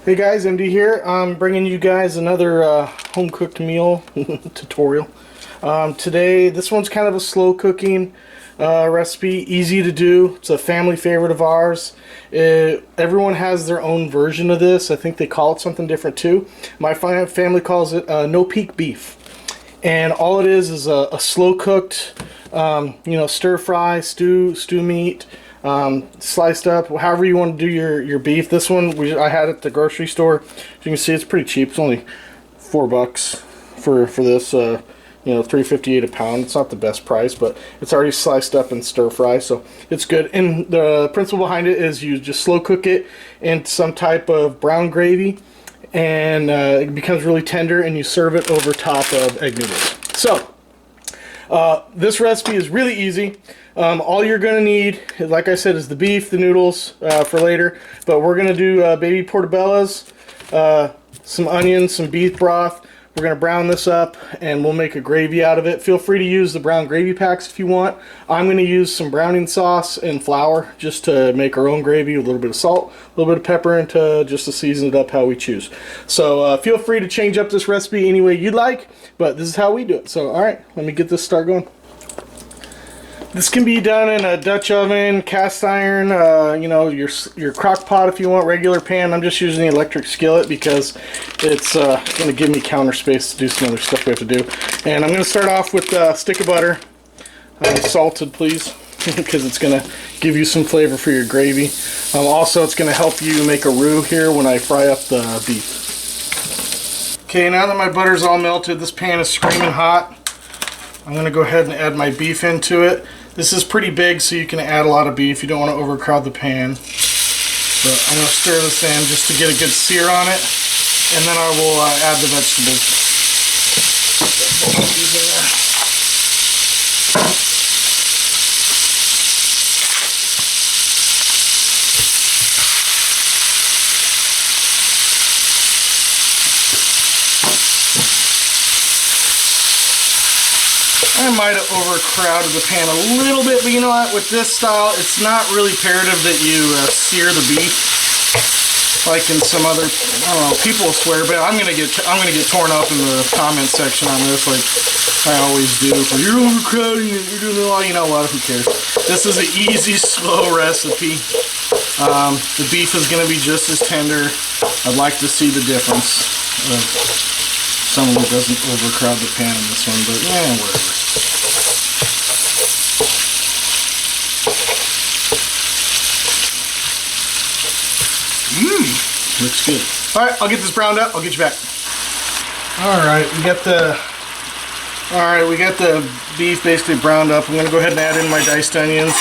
Hey guys, MD here. I'm bringing you guys another home cooked meal tutorial. Today, this one's kind of a slow cooking recipe, easy to do. It's a family favorite of ours. Everyone has their own version of this. I think they call it something different too. My family calls it no peak beef. And all it is a slow cooked, stir fry, stew meat. Sliced up, however you want to do your beef. This one I had at the grocery store. As you can see, it's pretty cheap. It's only $4 for this. $3.58 a pound. It's not the best price, but it's already sliced up and stir fry, so it's good. And the principle behind it is you just slow cook it in some type of brown gravy, and it becomes really tender, and you serve it over top of egg noodles. So this recipe is really easy. All you're going to need, like I said, is the beef, the noodles for later. But we're going to do baby portobellos, some onions, some beef broth. We're going to brown this up, and we'll make a gravy out of it. Feel free to use the brown gravy packs if you want. I'm going to use some browning sauce and flour just to make our own gravy, a little bit of salt, a little bit of pepper, and just to season it up how we choose. So feel free to change up this recipe any way you'd like, but this is how we do it. So all right, let me get this start going. This can be done in a Dutch oven, cast iron, your crock pot if you want, regular pan. I'm just using the electric skillet because it's going to give me counter space to do some other stuff we have to do. And I'm going to start off with a stick of butter, salted please, because it's going to give you some flavor for your gravy. Also, it's going to help you make a roux here when I fry up the beef. Okay, now that my butter's all melted, this pan is screaming hot. I'm going to go ahead and add my beef into it. This is pretty big, so you can add a lot of beef. You don't want to overcrowd the pan. So I'm going to stir this in just to get a good sear on it, and then I will add the vegetables. I might have overcrowded the pan a little bit, but you know what? With this style, it's not really imperative that you sear the beef like in some other. I don't know. People will swear, but I'm gonna get torn up in the comment section on this, like I always do. You're overcrowding it. You're doing all. You know what? Who cares? This is an easy, slow recipe. The beef is gonna be just as tender. I'd like to see the difference. Someone that doesn't overcrowd the pan in this one, but yeah, whatever. Looks good. Alright, I'll get this browned up, I'll get you back. Alright, we got the beef basically browned up. I'm gonna go ahead and add in my diced onions.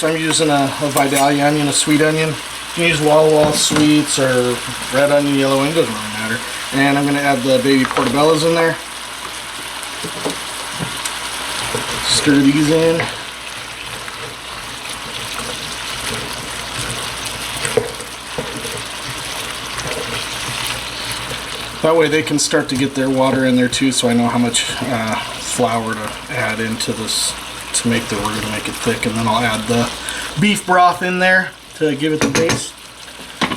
I'm using a Vidalia onion, a sweet onion. You can use Walla Walla sweets or red onion, yellow onion, doesn't really matter. And I'm going to add the baby portobellos in there. Stir these in. That way they can start to get their water in there too, so I know how much flour to add into this to make the roux, to make it thick. And then I'll add the beef broth in there to give it the base.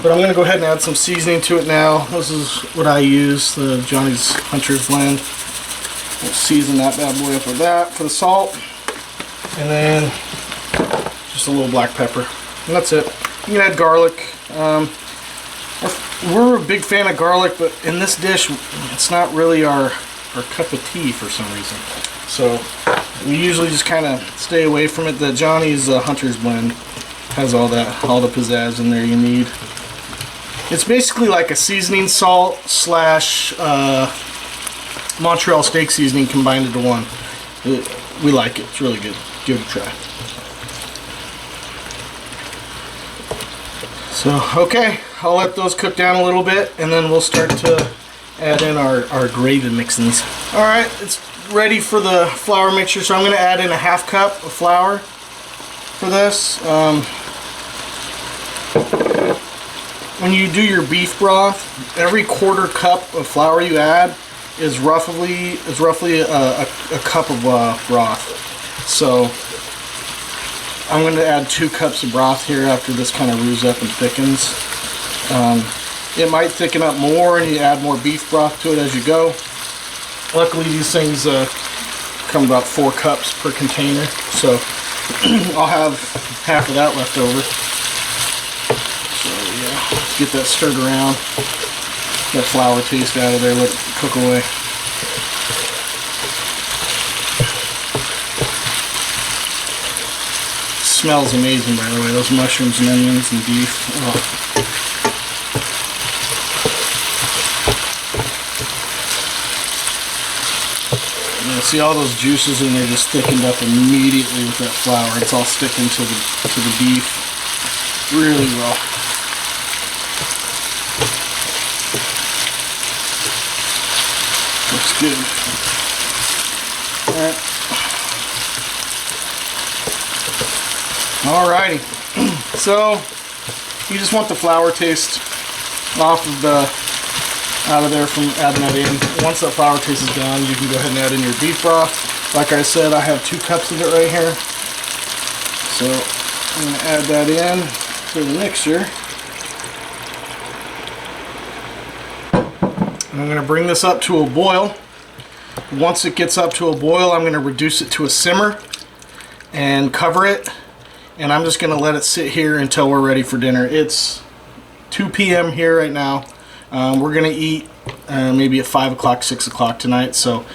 But I'm going to go ahead and add some seasoning to it now. This is what I use, the Johnny's Hunter's Blend. We'll season that bad boy up with that for the salt. And then just a little black pepper. And that's it. You can add garlic. We're a big fan of garlic, but in this dish, it's not really our cup of tea for some reason. So we usually just kind of stay away from it. The Johnny's Hunter's Blend has all the pizzazz in there you need. It's basically like a seasoning salt slash Montreal steak seasoning combined into one. We like it. It's really good. Give it a try. So, okay. I'll let those cook down a little bit, and then we'll start to add in our gravy mixins. Alright, it's ready for the flour mixture, so I'm going to add in a ½ cup of flour for this. When you do your beef broth, every quarter cup of flour you add is roughly a cup of broth. So I'm going to add 2 cups of broth here after this kind of roux up and thickens. It might thicken up more and you add more beef broth to it as you go. Luckily these things come about 4 cups per container, so I'll have half of that left over. So yeah, let's get that stirred around. That flour taste out of there, let it cook away. Smells amazing, by the way, those mushrooms and onions and beef. Oh. Yeah, see all those juices in there just thickened up immediately with that flour. It's all sticking to the beef really well. Looks good. All right. Alrighty, so you just want the flour taste off of out of there from adding that in. Once that flour taste is gone, you can go ahead and add in your beef broth. Like I said, I have 2 cups of it right here. So I'm going to add that in to the mixture. And I'm going to bring this up to a boil. Once it gets up to a boil, I'm going to reduce it to a simmer and cover it. And I'm just going to let it sit here until we're ready for dinner. It's 2 p.m. here right now. We're going to eat maybe at 5 o'clock, 6 o'clock tonight. So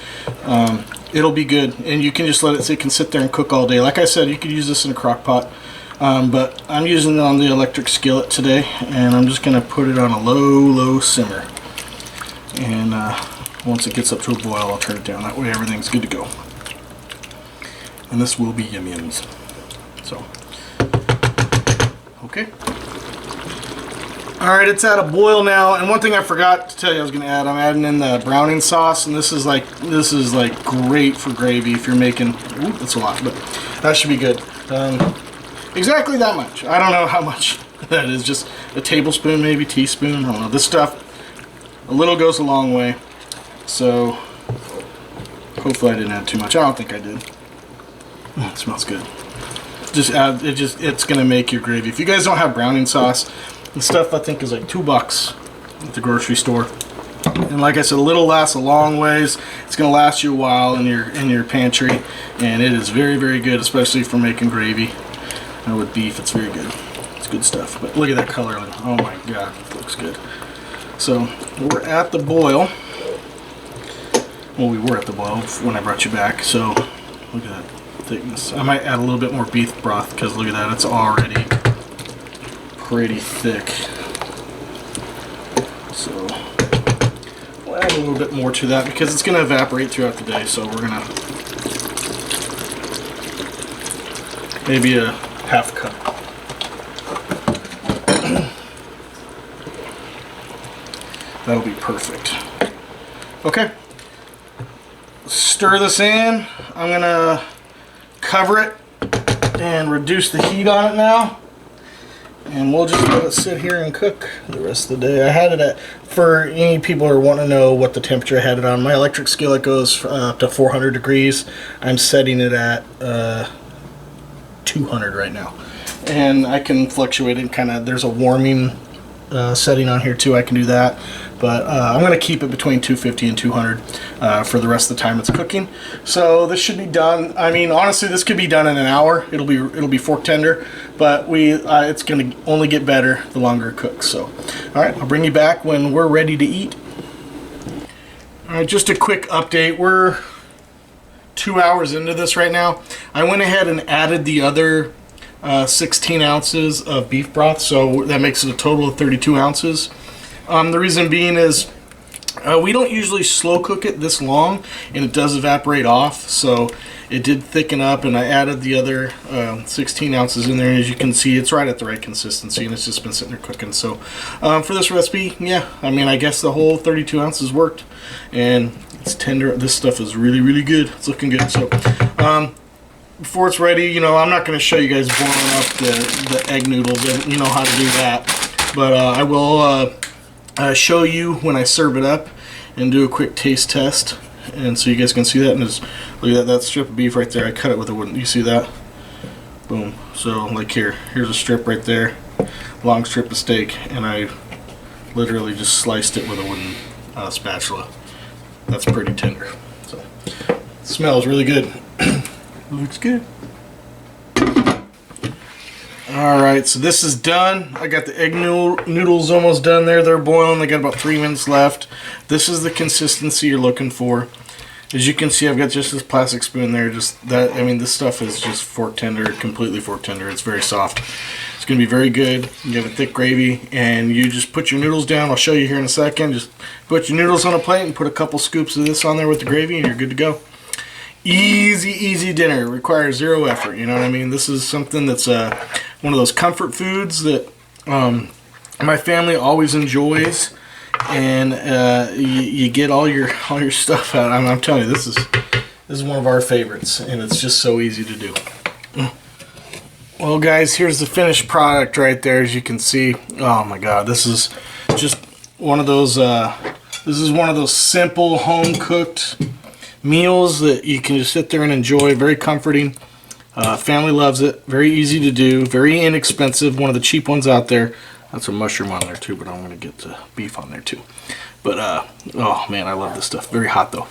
it'll be good. And you can just let it sit. It can sit there and cook all day. Like I said, you could use this in a crock pot. But I'm using it on the electric skillet today. And I'm just going to put it on a low simmer. And once it gets up to a boil, I'll turn it down. That way everything's good to go. And this will be yum-yums. So. Okay. Alright, it's at a boil now, and one thing I forgot to tell you I was going to add, I'm adding in the browning sauce, and this is like great for gravy if you're making, ooh, that's a lot, but that should be good. Exactly that much. I don't know how much that is, just a tablespoon, maybe teaspoon, I don't know. This stuff, a little goes a long way, so hopefully I didn't add too much. I don't think I did. It smells good. Just add it. It's gonna make your gravy. If you guys don't have browning sauce, the stuff I think is like $2 at the grocery store. And like I said, a little lasts a long ways. It's gonna last you a while in your pantry, and it is very, very good, especially for making gravy with beef. It's very good. It's good stuff. But look at that color. Oh my God, it looks good. So we're at the boil. Well, we were at the boil when I brought you back. So look at that thickness. I might add a little bit more beef broth because look at that, it's already pretty thick. So we'll add a little bit more to that because it's going to evaporate throughout the day. So we're going to maybe a half cup. That'll be perfect. Okay, stir this in. I'm gonna cover it and reduce the heat on it now, and we'll just let it sit here and cook the rest of the day. I had it at, for any people who want to know what the temperature I had it on, my electric skillet goes up to 400 degrees. I'm setting it at 200 right now, and I can fluctuate it kind of. There's a warming setting on here too. I can do that, but I'm going to keep it between 250 and 200 for the rest of the time it's cooking. So this should be done. I mean, honestly, this could be done in an hour. It'll be fork tender, but it's going to only get better the longer it cooks. So, all right, I'll bring you back when we're ready to eat. All right, just a quick update. We're 2 hours into this right now. I went ahead and added the other 16 ounces of beef broth, so that makes it a total of 32 ounces. The reason being is we don't usually slow cook it this long, and it does evaporate off, so it did thicken up, and I added the other 16 ounces in there, and as you can see, it's right at the right consistency, and it's just been sitting there cooking. So for this recipe, yeah, I mean, I guess the whole 32 ounces worked, and it's tender. This stuff is really, really good. It's looking good. So before it's ready, you know, I'm not going to show you guys boiling up the egg noodles. You know how to do that. But I will show you when I serve it up and do a quick taste test. And so you guys can see that. And just, look at that strip of beef right there. I cut it with a wooden. You see that? Boom. So like here's a strip right there. Long strip of steak. And I literally just sliced it with a wooden spatula. That's pretty tender. So, it smells really good. Looks good. Alright, so this is done. I got the egg noodles almost done there. They're boiling. They got about 3 minutes left. This is the consistency you're looking for. As you can see, I've got just this plastic spoon there. Just that, I mean, this stuff is just fork tender, completely fork tender. It's very soft. It's going to be very good. You have a thick gravy, and you just put your noodles down. I'll show you here in a second. Just put your noodles on a plate and put a couple scoops of this on there with the gravy, and you're good to go. Easy, easy dinner. It requires zero effort. You know what I mean? This is something that's one of those comfort foods that my family always enjoys, and you get all your stuff out. I'm telling you, this is one of our favorites, and it's just so easy to do. Well, guys, here's the finished product right there. As you can see, oh my God, this is just one of those. This is one of those simple home cooked meals that you can just sit there and enjoy. Very comforting. Family loves it. Very easy to do. Very inexpensive. One of the cheap ones out there. That's a mushroom on there too, but I'm gonna get the beef on there too. But oh man, I love this stuff. Very hot though.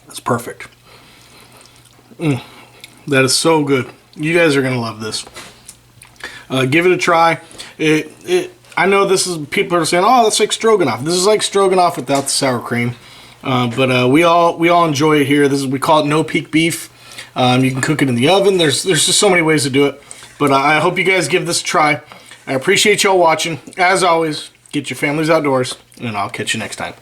That's perfect. That is so good. You guys are gonna love this. Give it a try. I know this is, people are saying, oh, that's like stroganoff. This is like stroganoff without the sour cream. But we all enjoy it here. We call it no peak beef. You can cook it in the oven. There's just so many ways to do it. But I hope you guys give this a try. I appreciate y'all watching. As always, get your families outdoors, and I'll catch you next time.